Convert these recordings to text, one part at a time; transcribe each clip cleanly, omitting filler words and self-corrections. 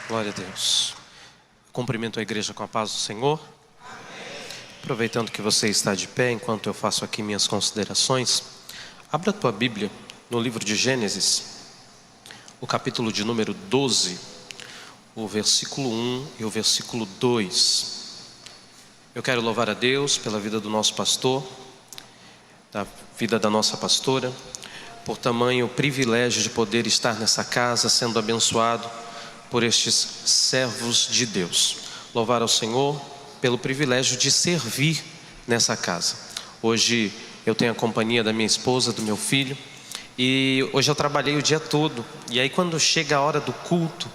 Glória a Deus. Cumprimento a igreja com a paz do Senhor. Amém. Aproveitando que você está de pé, enquanto eu faço aqui minhas considerações, abra a tua Bíblia no livro de Gênesis, o capítulo de número 12, o versículo 1 e o versículo 2. Eu quero louvar a Deus pela vida do nosso pastor, da vida da nossa pastora, por tamanho privilégio de poder estar nessa casa, sendo abençoado por estes servos de Deus. Louvar ao Senhor pelo privilégio de servir nessa casa. Hoje eu tenho a companhia da minha esposa, do meu filho, e hoje eu trabalhei o dia todo, e aí quando chega a hora do culto,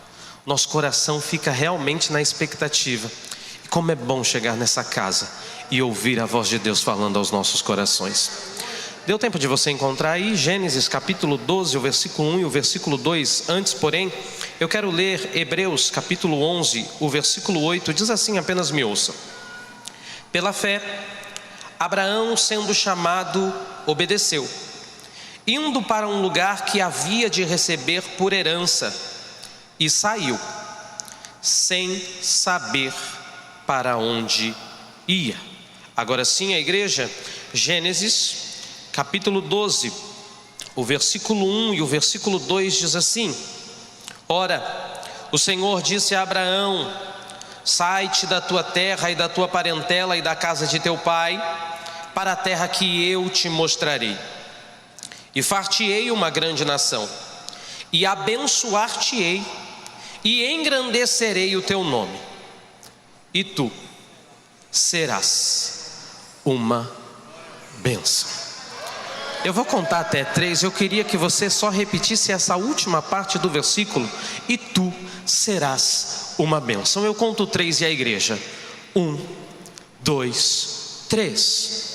nosso coração fica realmente na expectativa. E como é bom chegar nessa casa e ouvir a voz de Deus falando aos nossos corações. Deu tempo de você encontrar aí Gênesis capítulo 12, o versículo 1 e o versículo 2. Antes, porém, eu quero ler Hebreus capítulo 11, o versículo 8. Diz assim, apenas me ouça. Pela fé, Abraão, sendo chamado, obedeceu, indo para um lugar que havia de receber por herança, e saiu, sem saber para onde ia. Agora sim, a igreja, Gênesis capítulo 12, o versículo 1 e o versículo 2 diz assim: Ora, o Senhor disse a Abraão: sai-te da tua terra e da tua parentela e da casa de teu pai, para a terra que eu te mostrarei. E far-te-ei uma grande nação, e abençoar-te-ei, e engrandecerei o teu nome, e tu serás uma bênção. Eu vou contar até 3, eu queria que você só repetisse essa última parte do versículo: e tu serás uma bênção. Eu conto 3 e a igreja: 1, 2, 3.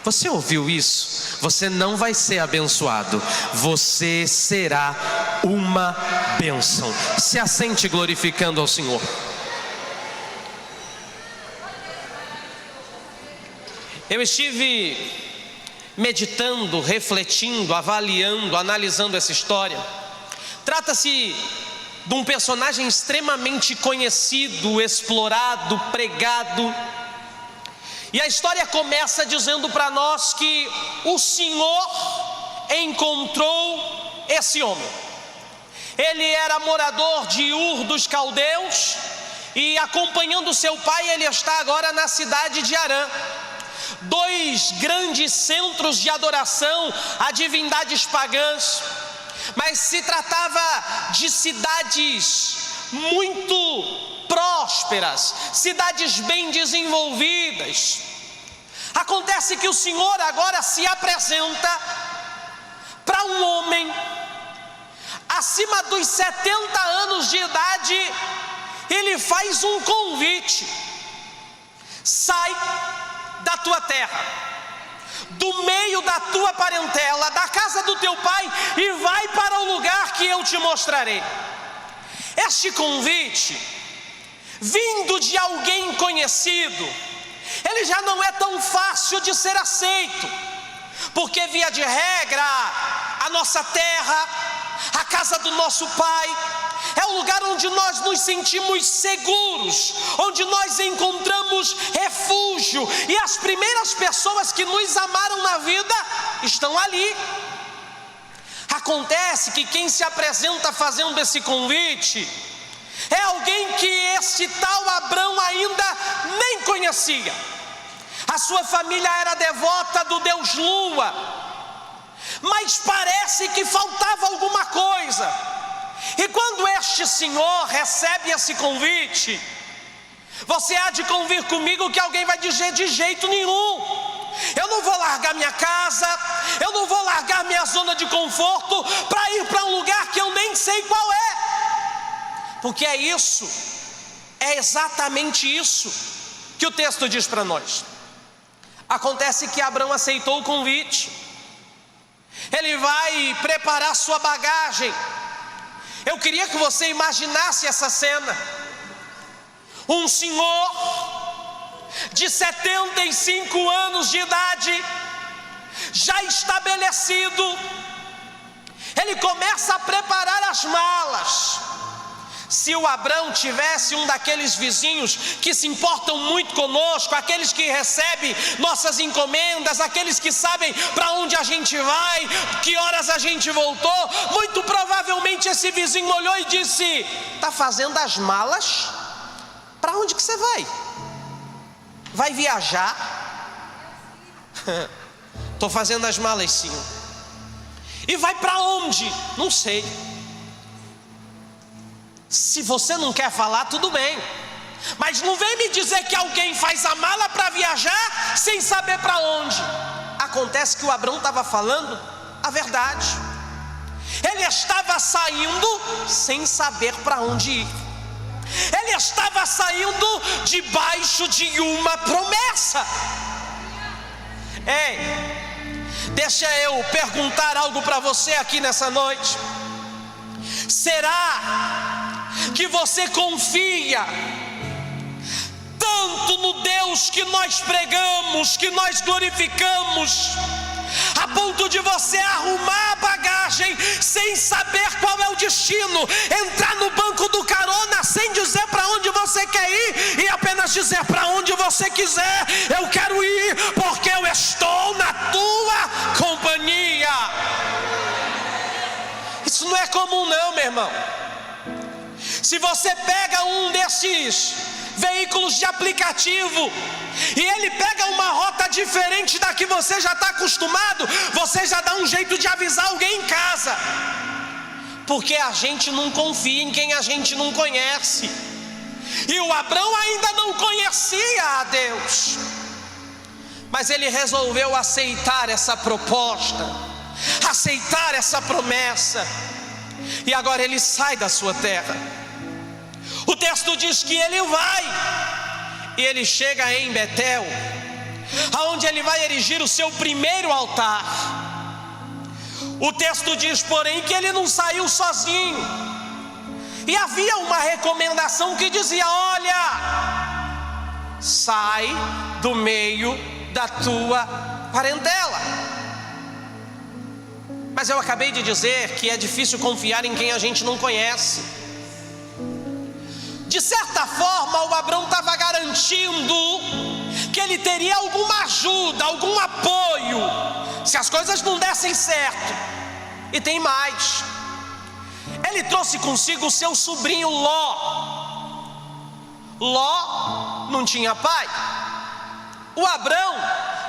Você ouviu isso? Você não vai ser abençoado, você será uma bênção. Se assente glorificando ao Senhor. Eu estive meditando, refletindo, avaliando, analisando essa história. Trata-se de um personagem extremamente conhecido, explorado, pregado. E a história começa dizendo para nós que o Senhor encontrou esse homem. Ele era morador de Ur dos Caldeus e, acompanhando seu pai, ele está agora na cidade de Harã. 2 grandes centros de adoração a divindades pagãs, mas se tratava de cidades muito prósperas, cidades bem desenvolvidas. Acontece que o Senhor agora se apresenta para um homem acima dos 70 anos de idade. Ele faz um convite: sai da tua terra, do meio da tua parentela, da casa do teu pai, e vai para o lugar que eu te mostrarei. Este convite, vindo de alguém conhecido, ele já não é tão fácil de ser aceito, porque via de regra, a nossa terra, a casa do nosso pai, é o lugar onde nós nos sentimos seguros, onde nós encontramos refúgio, e as primeiras pessoas que nos amaram na vida estão ali. Acontece que quem se apresenta fazendo esse convite é alguém que esse tal Abrão ainda nem conhecia. A sua família era devota do deus Lua, mas parece que faltava alguma coisa. E quando este senhor recebe esse convite, você há de convir comigo que alguém vai dizer: de jeito nenhum, eu não vou largar minha casa, eu não vou largar minha zona de conforto para ir para um lugar que eu nem sei qual é. Porque é isso, é exatamente isso que o texto diz para nós. Acontece que Abrão aceitou o convite, ele vai preparar sua bagagem. Eu queria que você imaginasse essa cena: um senhor de 75 anos de idade, já estabelecido, ele começa a preparar das malas. Se o Abrão tivesse um daqueles vizinhos que se importam muito conosco, aqueles que recebem nossas encomendas, aqueles que sabem para onde a gente vai, que horas a gente voltou, muito provavelmente esse vizinho olhou e disse: está fazendo as malas? Para onde que você vai? Vai viajar? Estou fazendo as malas, sim. E vai para onde? Não sei. Se você não quer falar, tudo bem, mas não vem me dizer que alguém faz a mala para viajar sem saber para onde. Acontece que o Abrão estava falando a verdade. Ele estava saindo sem saber para onde ir. Ele estava saindo debaixo de uma promessa. Ei, deixa eu perguntar algo para você aqui nessa noite. Será que você confia tanto no Deus que nós pregamos, que nós glorificamos, a ponto de você arrumar a bagagem sem saber qual é o destino, entrar no banco do carona sem dizer para onde você quer ir e apenas dizer para onde você quiser: eu quero ir porque eu estou na tua companhia? Isso não é comum não, meu irmão. Se você pega um desses veículos de aplicativo e ele pega uma rota diferente da que você já está acostumado, você já dá um jeito de avisar alguém em casa, porque a gente não confia em quem a gente não conhece. E o Abrão ainda não conhecia a Deus, mas ele resolveu aceitar essa proposta, aceitar essa promessa, e agora ele sai da sua terra. O texto diz que ele vai, e ele chega em Betel, aonde ele vai erigir o seu primeiro altar. O texto diz, porém, que ele não saiu sozinho, e havia uma recomendação que dizia: olha, sai do meio da tua parentela. Mas eu acabei de dizer que é difícil confiar em quem a gente não conhece. De certa forma, o Abrão estava garantindo que ele teria alguma ajuda, algum apoio, se as coisas não dessem certo. E tem mais: ele trouxe consigo o seu sobrinho Ló. Ló não tinha pai, o Abrão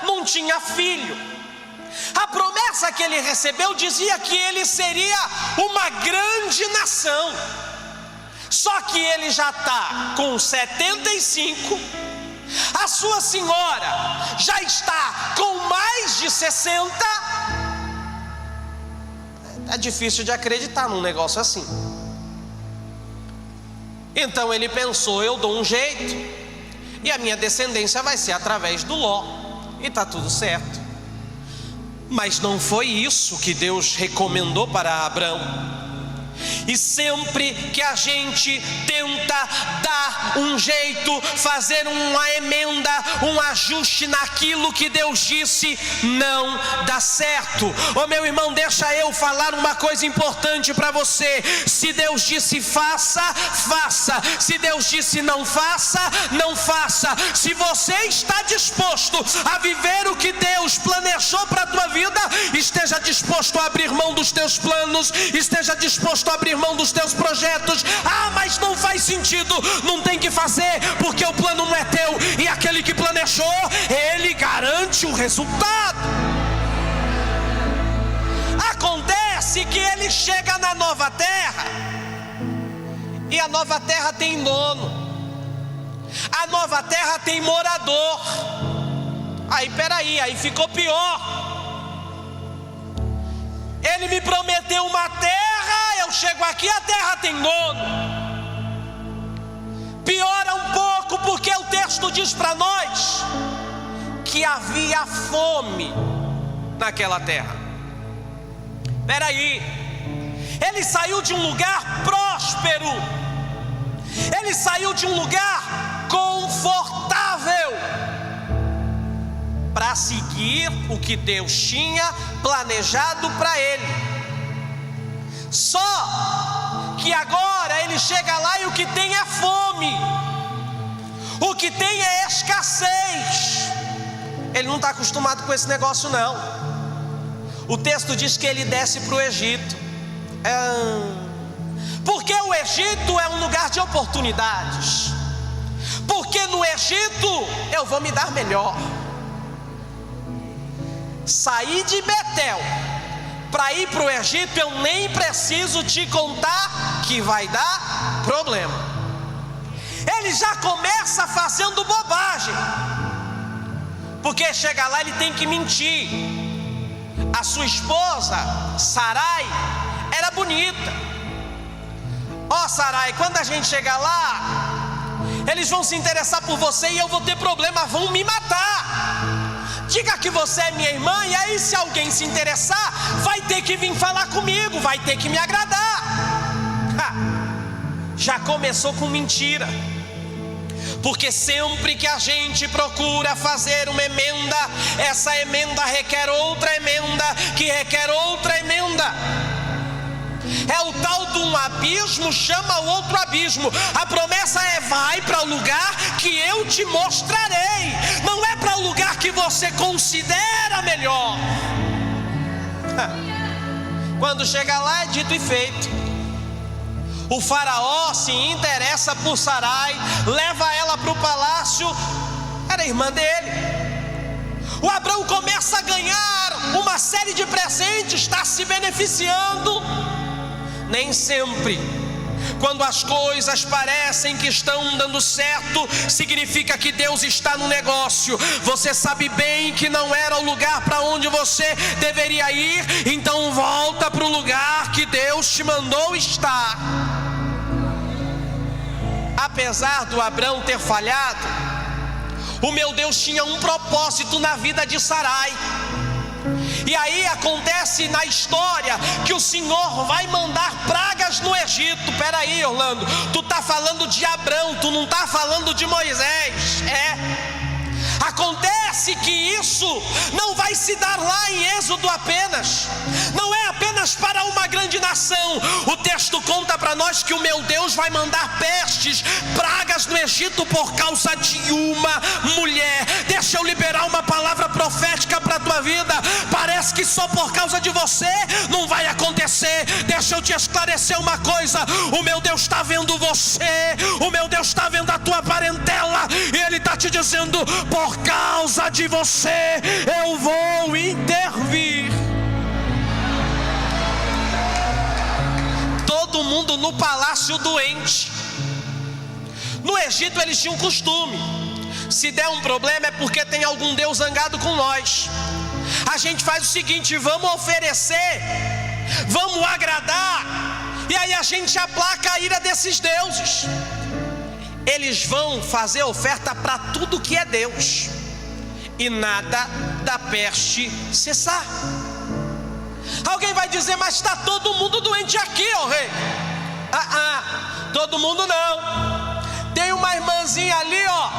não tinha filho. A promessa que ele recebeu dizia que ele seria uma grande nação. Só que ele já está com 75, a sua senhora já está com mais de 60. É difícil de acreditar num negócio assim. Então ele pensou: eu dou um jeito, e a minha descendência vai ser através do Ló, e está tudo certo. Mas não foi isso que Deus recomendou para Abrão. E sempre que a gente tenta dar um jeito, fazer uma emenda, um ajuste naquilo que Deus disse, não dá certo. Ô meu irmão, deixa eu falar uma coisa importante para você. Se Deus disse faça, faça. Se Deus disse não faça, não faça. Se você está disposto a viver o que Deus planejou para a tua vida, esteja disposto a abrir mão dos teus planos, esteja disposto a abrir mão dos teus projetos. Ah, mas não faz sentido. Não tem que fazer, porque o plano não é teu, e aquele que planejou, ele garante o resultado. Acontece que ele chega na nova terra, e a nova terra tem dono, a nova terra tem morador. Aí ficou pior. Ele me prometeu uma terra, eu chego aqui, a terra tem dono. Piora um pouco, porque o texto diz para nós que havia fome naquela terra. Ele saiu de um lugar próspero, ele saiu de um lugar confortável para seguir o que Deus tinha planejado para ele. Só que agora ele chega lá e o que tem é fome, o que tem é escassez. Ele não está acostumado com esse negócio não. O texto diz que ele desce para o Egito, porque o Egito é um lugar de oportunidades, porque no Egito eu vou me dar melhor. Sair de Betel para ir para o Egito, eu nem preciso te contar que vai dar problema. Ele já começa fazendo bobagem, porque chega lá ele tem que mentir. A sua esposa Sarai era bonita. Sarai, quando a gente chegar lá, eles vão se interessar por você e eu vou ter problema, vão me matar. Diga que você é minha irmã, e aí se alguém se interessar, vai ter que vir falar comigo, vai ter que me agradar. Já começou com mentira. Porque sempre que a gente procura fazer uma emenda, essa emenda requer outra emenda, que requer outra emenda. É o tal de um abismo chama o outro abismo. A promessa é: vai para o lugar que eu te mostrarei, não é para o lugar que você considera melhor. Quando chega lá é dito e feito. O faraó se interessa por Sarai, leva ela para o palácio, era irmã dele. O Abrão começa a ganhar uma série de presentes, está se beneficiando. Nem sempre, quando as coisas parecem que estão dando certo, significa que Deus está no negócio. Você sabe bem que não era o lugar para onde você deveria ir, então volta para o lugar que Deus te mandou estar. Apesar do Abrão ter falhado, o meu Deus tinha um propósito na vida de Sarai. E aí acontece na história que o Senhor vai mandar pragas no Egito. Peraí, Orlando, tu está falando de Abrão, tu não está falando de Moisés. Acontece que isso não vai se dar lá em Êxodo apenas, não é apenas para uma grande nação. O texto conta para nós que o meu Deus vai mandar pestes, pragas no Egito por causa de uma mulher. Deixa eu liberar uma palavra profética para a tua vida. Parece que só por causa de você não vai acontecer. Deixa eu te esclarecer uma coisa: o meu Deus está vendo você, o meu Deus está vendo a tua parentela, e Ele está te dizendo: por causa de você eu vou intervir. Todo mundo no palácio doente. No Egito eles tinham um costume: se der um problema é porque tem algum Deus zangado com nós. A gente faz o seguinte: vamos oferecer, vamos agradar, e aí a gente aplaca a ira desses deuses. Eles vão fazer oferta para tudo que é Deus, e nada da peste cessar. Alguém vai dizer: mas está todo mundo doente aqui, ó rei. Todo mundo não. Tem uma irmãzinha ali, ó,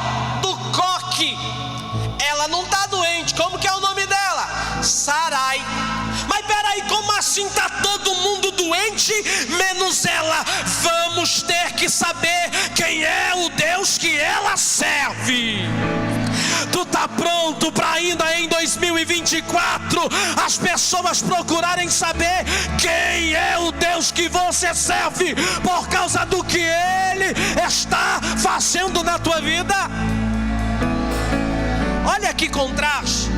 do coque. Ela não está doente. Como que é o nome dela? Sarai. Mas peraí, como assim está todo mundo doente, menos ela? Vamos ter que saber quem é o Deus que ela serve. Tu está pronto para ainda em 2024 as pessoas procurarem saber quem é o Deus que você serve, por causa do que Ele está fazendo na tua vida? Olha que contraste.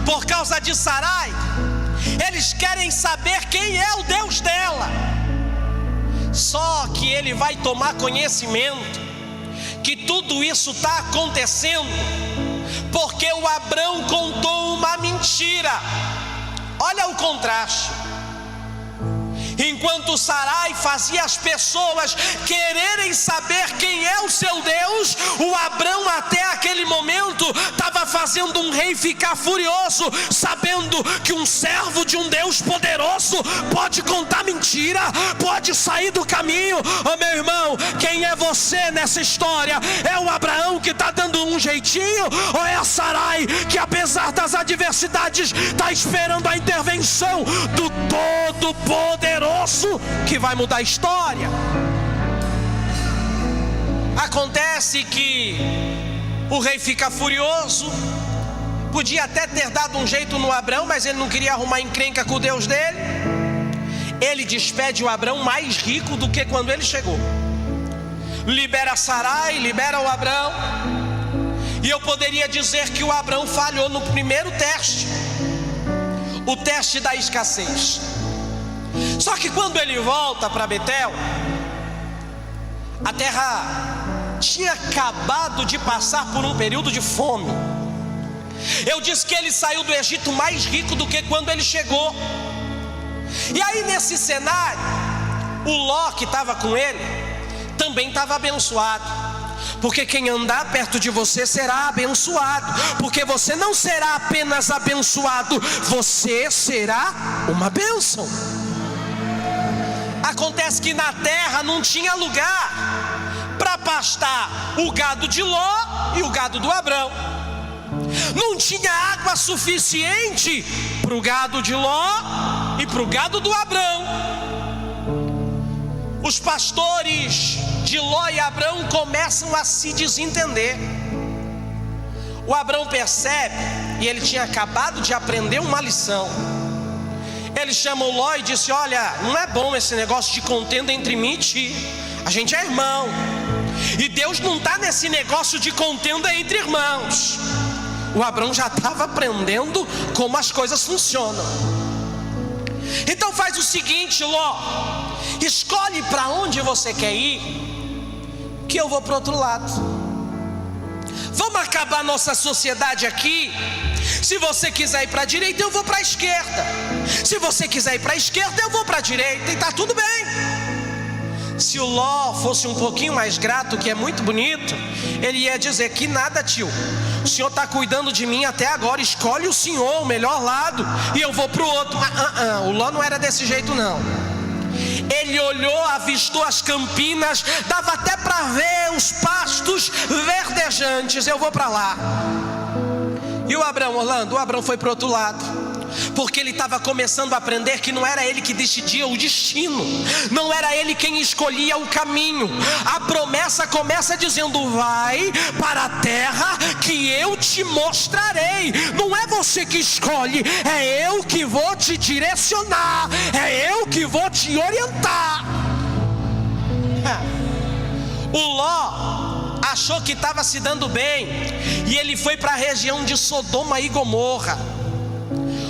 Por causa de Sarai, eles querem saber quem é o Deus dela. Só que ele vai tomar conhecimento que tudo isso está acontecendo porque o Abrão contou uma mentira. Olha o contraste. Enquanto Sarai fazia as pessoas quererem saber quem é o seu Deus, o Abrão até aquele momento estava fazendo um rei ficar furioso, sabendo que um servo de um Deus poderoso pode contar mentira, pode sair do caminho. Oh, meu irmão, quem é você nessa história? É o Abraão que está dando um jeitinho, ou é a Sarai que, apesar das adversidades, está esperando a intervenção do Todo-Poderoso que vai mudar a história? Acontece que o rei fica furioso. Podia até ter dado um jeito no Abrão, mas ele não queria arrumar encrenca com o Deus dele. Ele despede o Abrão mais rico do que quando ele chegou. Libera Sarai, libera o Abrão. E eu poderia dizer que o Abrão falhou no primeiro teste, o teste da escassez. Só que quando ele volta para Betel, a terra tinha acabado de passar por um período de fome. Eu disse que ele saiu do Egito mais rico do que quando ele chegou. E aí, nesse cenário, o Ló que estava com ele também estava abençoado, porque quem andar perto de você será abençoado. Porque você não será apenas abençoado, você será uma bênção. Acontece que na terra não tinha lugar para pastar o gado de Ló e o gado do Abrão. Não tinha água suficiente para o gado de Ló e para o gado do Abrão. Os pastores de Ló e Abrão começam a se desentender. O Abrão percebe, e ele tinha acabado de aprender uma lição. Ele chama o Ló e disse: olha, não é bom esse negócio de contenda entre mim e ti. A gente é irmão, e Deus não está nesse negócio de contenda entre irmãos. O Abrão já estava aprendendo como as coisas funcionam. Então faz o seguinte, Ló: escolhe para onde você quer ir, que eu vou para o outro lado. Vamos acabar nossa sociedade aqui. Se você quiser ir para a direita, eu vou para a esquerda. Se você quiser ir para a esquerda, eu vou para a direita, e está tudo bem. Se o Ló fosse um pouquinho mais grato, que é muito bonito, ele ia dizer: que nada, tio, o senhor está cuidando de mim até agora, escolhe o senhor o melhor lado e eu vou para o outro. O Ló não era desse jeito não. Ele olhou, avistou as campinas, dava até para ver os pastos verdejantes. Eu vou para lá. E o Abrão, Orlando? O Abrão foi para o outro lado, porque ele estava começando a aprender que não era ele que decidia o destino, não era ele quem escolhia o caminho. A promessa começa dizendo: vai para a terra que eu te mostrarei. Não é você que escolhe, é eu que vou te direcionar, é eu que vou te orientar. O Ló achou que estava se dando bem, e ele foi para a região de Sodoma e Gomorra,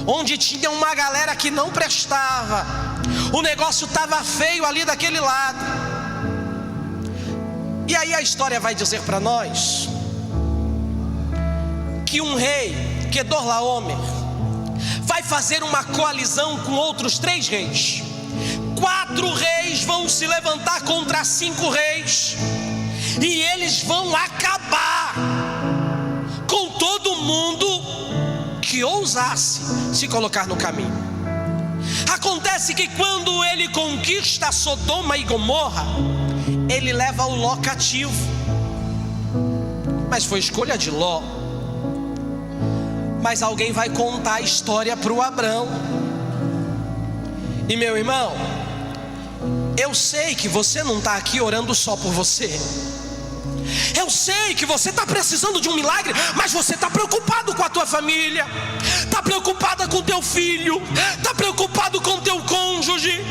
onde tinha uma galera que não prestava. O negócio estava feio ali daquele lado. E aí a história vai dizer para nós que um rei, Quedorlaomer, vai fazer uma coalizão com outros 3 reis. 4 reis vão se levantar contra 5 reis, e eles vão acabar com todo mundo que ousasse se colocar no caminho. Acontece que quando ele conquista Sodoma e Gomorra, ele leva o Ló cativo. Mas foi escolha de Ló. Mas alguém vai contar a história para o Abrão. E meu irmão, eu sei que você não está aqui orando só por você. Eu sei que você está precisando de um milagre, mas você está preocupado com a tua família, está preocupada com o teu filho, está preocupado com o teu cônjuge.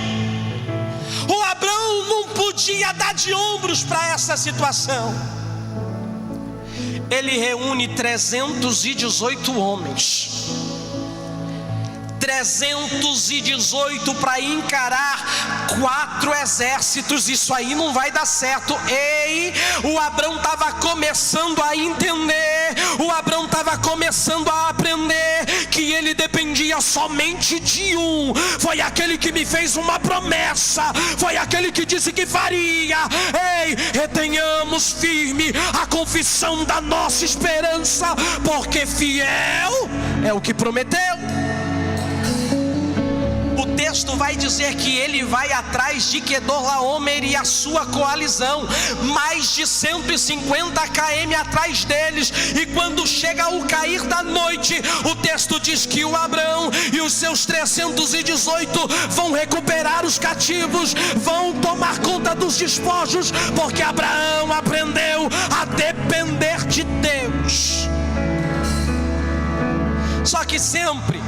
O Abrão não podia dar de ombros para essa situação. Ele reúne 318 homens, 318 para encarar 4 exércitos. Isso aí não vai dar certo. Ei, o Abrão estava começando a entender O Abrão estava começando a aprender que ele dependia somente de um. Foi aquele que me fez uma promessa, foi aquele que disse que faria. Ei, retenhamos firme a confissão da nossa esperança, porque fiel é o que prometeu. O texto vai dizer que ele vai atrás de Quedorlaomer e a sua coalizão, mais de 150 km atrás deles. E quando chega o cair da noite, o texto diz que o Abrão e os seus 318 vão recuperar os cativos, vão tomar conta dos despojos, porque Abraão aprendeu a depender de Deus. Só que sempre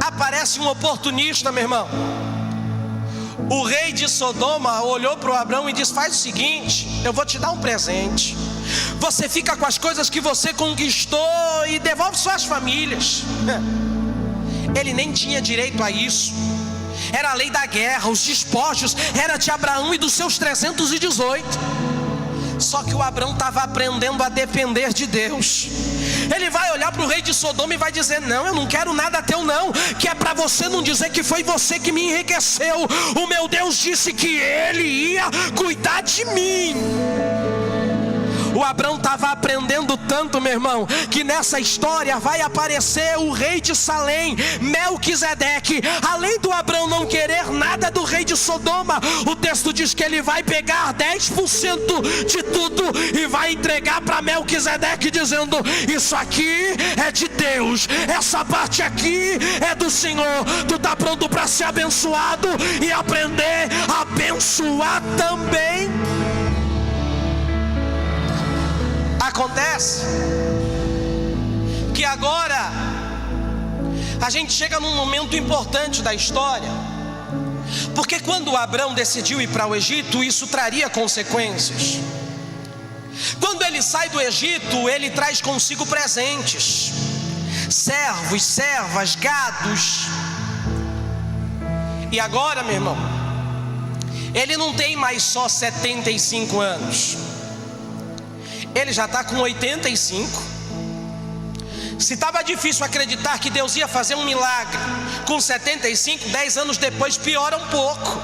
aparece um oportunista, meu irmão. O rei de Sodoma olhou para o Abrão e disse: faz o seguinte, eu vou te dar um presente. Você fica com as coisas que você conquistou e devolve suas famílias. Ele nem tinha direito a isso. Era a lei da guerra, os despojos era de Abraão e dos seus 318. Só que o Abrão estava aprendendo a depender de Deus. Ele vai olhar para o rei de Sodoma e vai dizer: não, eu não quero nada teu não, que é para você não dizer que foi você que me enriqueceu. O meu Deus disse que ele ia cuidar de mim. O Abrão estava aprendendo tanto, meu irmão, que nessa história vai aparecer o rei de Salém, Melquisedeque. Além do Abrão não querer nada do rei de Sodoma, o texto diz que ele vai pegar 10% de tudo e vai entregar para Melquisedeque, dizendo: isso aqui é de Deus, essa parte aqui é do Senhor. Tu está pronto para ser abençoado e aprender a abençoar também? Acontece que agora a gente chega num momento importante da história, porque quando Abrão decidiu ir para o Egito, isso traria consequências. Quando ele sai do Egito, ele traz consigo presentes: servos, servas, gados. E agora, meu irmão, ele não tem mais só 75 anos. Ele já está com 85. Se estava difícil acreditar que Deus ia fazer um milagre com 75, 10 anos depois piora um pouco.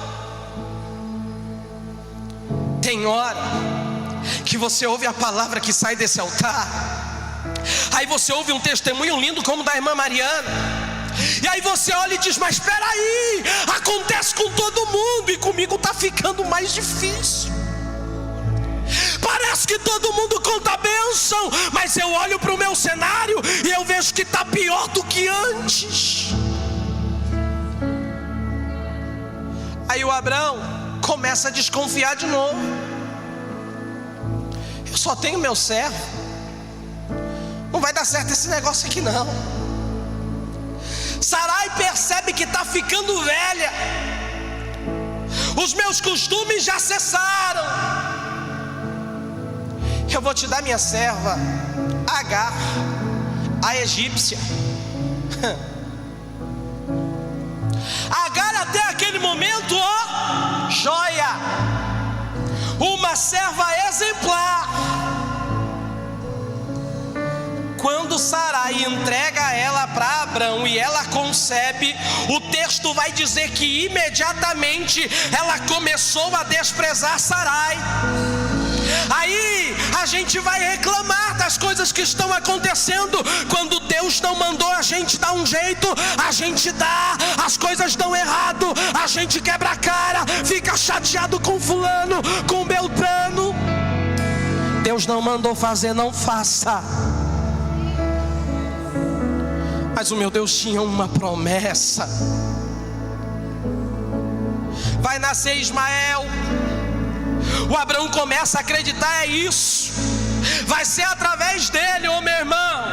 Tem hora que você ouve a palavra que sai desse altar, aí você ouve um testemunho lindo como o da irmã Mariana, e aí você olha e diz: mas espera aí, acontece com todo mundo e comigo está ficando mais difícil. Parece que todo mundo conta bênção, mas eu olho para o meu cenário e eu vejo que está pior do que antes. Aí o Abrão começa a desconfiar de novo. Eu só tenho meu servo, não vai dar certo esse negócio aqui não. Sarai percebe que está ficando velha. Os meus costumes já cessaram. Eu vou te dar minha serva Agar, a egípcia. Agar até aquele momento, ó, joia, uma serva exemplar. Quando Sarai entrega ela para Abrão e ela concebe, o texto vai dizer que imediatamente ela começou a desprezar Sarai. Aí a gente vai reclamar das coisas que estão acontecendo. Quando Deus não mandou a gente dar um jeito, a gente dá, as coisas dão errado, a gente quebra a cara, fica chateado com fulano, com Beltrano. Deus não mandou fazer, não faça. Mas o meu Deus tinha uma promessa: vai nascer Ismael. O Abrão começa a acreditar: é isso, vai ser através dele. Ô meu irmão,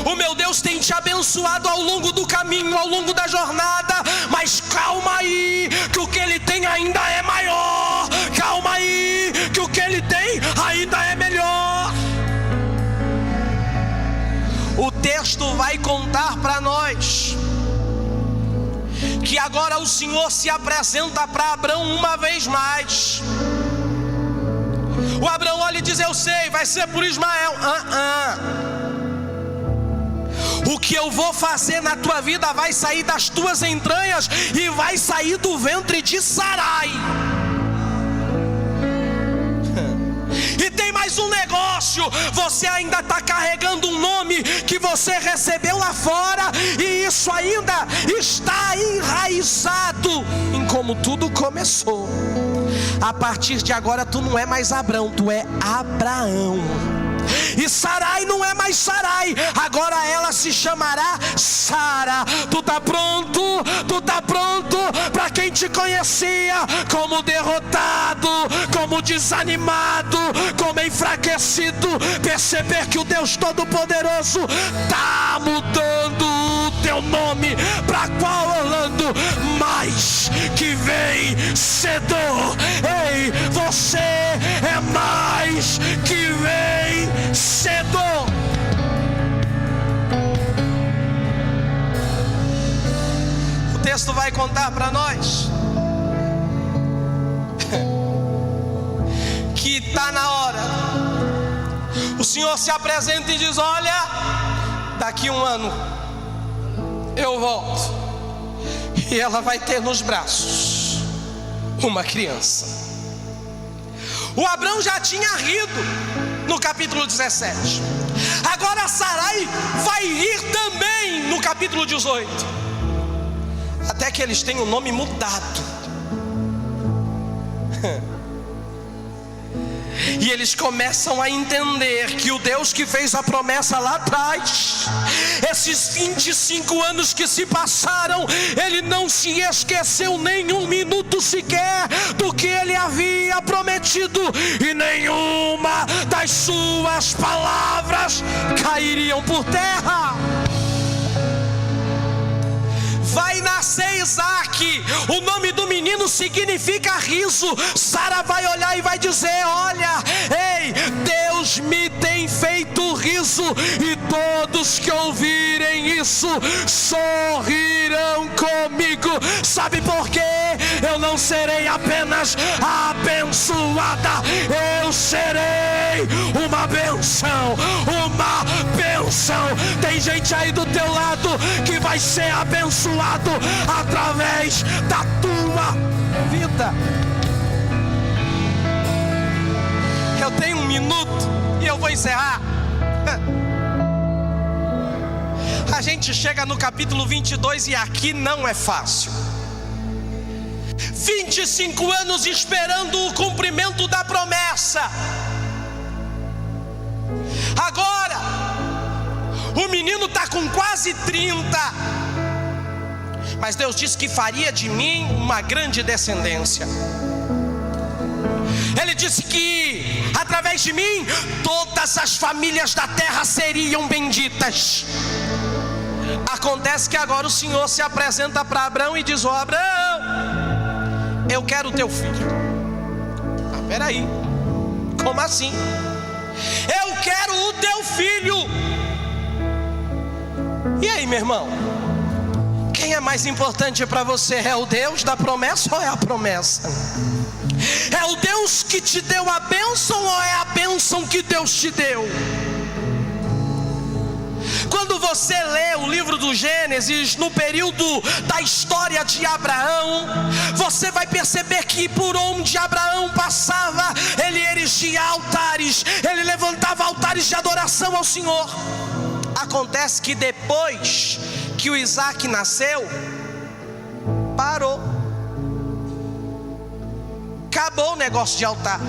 o meu Deus tem te abençoado ao longo do caminho, ao longo da jornada, mas calma aí, que o que ele tem ainda é maior. Calma aí, que o que ele tem ainda é melhor. O texto vai contar para nós que agora o Senhor se apresenta para Abrão uma vez mais. O Abraão olha e diz: eu sei, vai ser por Ismael. O que eu vou fazer na tua vida vai sair das tuas entranhas e vai sair do ventre de Sarai. E tem mais um negócio: você ainda está carregando um nome que você recebeu lá fora, e isso ainda está enraizado em como tudo começou. A partir de agora tu não é mais Abrão, tu é Abraão. E Sarai não é mais Sarai, agora ela se chamará Sara. Tu tá pronto? Tu tá pronto para quem te conhecia como derrotado, como desanimado, como enfraquecido, perceber que o Deus Todo-Poderoso tá mudando o teu nome para qual, Orlando? Mais que vencedor. Ei, você é mais que vencedor. O texto vai contar para nós que está na hora. O Senhor se apresenta e diz: olha, daqui um ano eu volto, e ela vai ter nos braços uma criança. O Abrão já tinha rido no capítulo 17. Agora Sarai vai rir também no capítulo 18. Até que eles têm o nome mudado. E eles começam a entender que o Deus que fez a promessa lá atrás, esses 25 anos que se passaram, Ele não se esqueceu nem um minuto sequer do que Ele havia prometido, e nenhuma das suas palavras cairiam por terra. Vai nascer Isaac, o nome do menino significa riso. Sara vai olhar e vai dizer: olha, ei, Deus me tem feito riso, e todos que ouvirem isso sorrirão comigo. Sabe por quê? Eu não serei apenas abençoada, eu serei uma benção, uma benção. Tem gente aí do teu lado que vai ser abençoado através da tua vida. Eu tenho um minuto e eu vou encerrar. A gente chega no capítulo 22 e aqui não é fácil. 25 anos esperando o cumprimento da promessa. Agora o menino está com quase 30. Mas Deus disse que faria de mim uma grande descendência. Ele disse que através de mim todas as famílias da terra seriam benditas. Acontece que agora o Senhor se apresenta para Abrão e diz: ó, Abrão, eu quero o teu filho. Peraí, como assim? Eu quero o teu filho. E aí, meu irmão? Quem é mais importante para você? É o Deus da promessa ou é a promessa? É o Deus que te deu a bênção ou é a bênção que Deus te deu? Quando você lê o livro do Gênesis, no período da história de Abraão, você vai perceber que por onde Abraão passava, ele erigia altares, ele levantava altares de adoração ao Senhor. Acontece que depois que o Isaac nasceu, parou. Acabou o negócio de altar.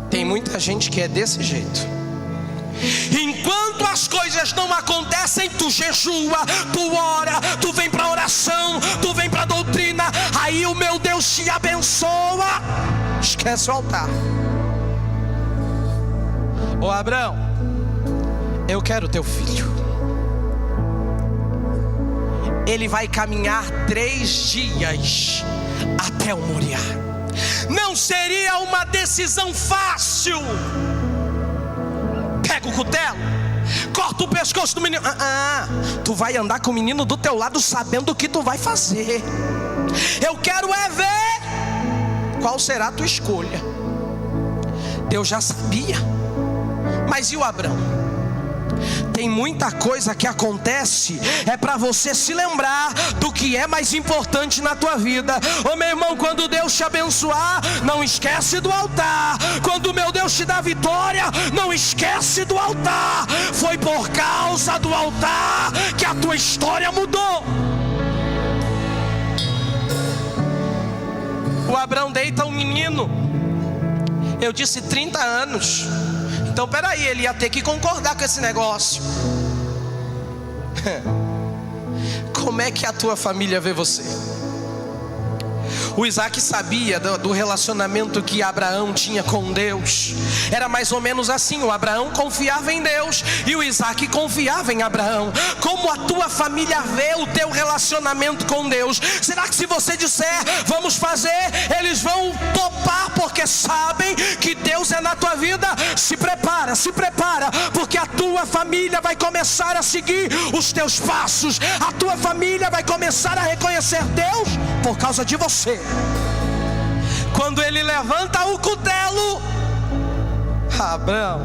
Tem muita gente que é desse jeito. Enquanto as coisas não acontecem, tu jejua, tu ora, tu vem para oração, tu vem para doutrina, aí o meu Deus te abençoa, esquece o altar. Ô Abraão, eu quero teu filho. Ele vai caminhar 3 dias até o Moriá. Não seria uma decisão fácil. Pega o cutelo, corta o pescoço do menino. Tu vai andar com o menino do teu lado sabendo o que tu vai fazer. Eu quero é ver qual será a tua escolha. Deus já sabia. Mas e o Abrão? Tem muita coisa que acontece, é para você se lembrar do que é mais importante na tua vida. Ô meu irmão, quando Deus te abençoar, não esquece do altar. Quando meu Deus te dá vitória, não esquece do altar. Foi por causa do altar que a tua história mudou. O Abrão deita um menino. Eu disse 30 anos. Então peraí, ele ia ter que concordar com esse negócio. Como é que a tua família vê você? O Isaac sabia do relacionamento que Abraão tinha com Deus. Era mais ou menos assim: o Abraão confiava em Deus e o Isaac confiava em Abraão. Como a tua família vê o teu relacionamento com Deus? Será que se você disser vamos fazer, eles vão topar porque sabem que Deus é na tua vida? Se prepara, porque a tua família vai começar a seguir os teus passos. A tua família vai começar a reconhecer Deus por causa de você. Quando ele levanta o cutelo, Abraão,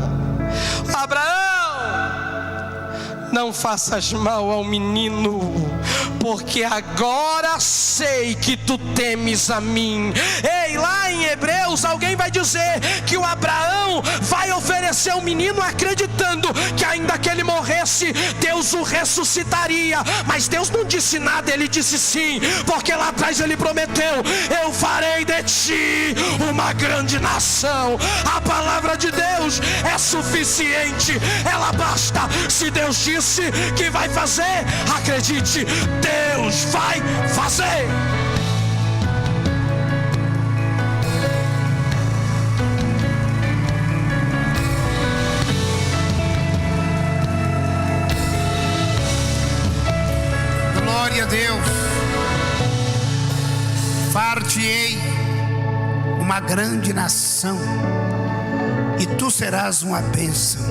não faças mal ao menino, porque agora sei que tu temes a mim. Ei, lá em Hebreus alguém vai dizer que o Abraão vai oferecer o menino acreditando que ainda que ele morresse, Deus o ressuscitaria. Mas Deus não disse nada, ele disse sim, porque lá atrás ele prometeu: eu farei de ti uma grande nação. A palavra de Deus é suficiente, ela basta. Se Deus disse que vai fazer, acredite, Deus vai fazer. Glória a Deus. Far-te-ei uma grande nação, e tu serás uma bênção.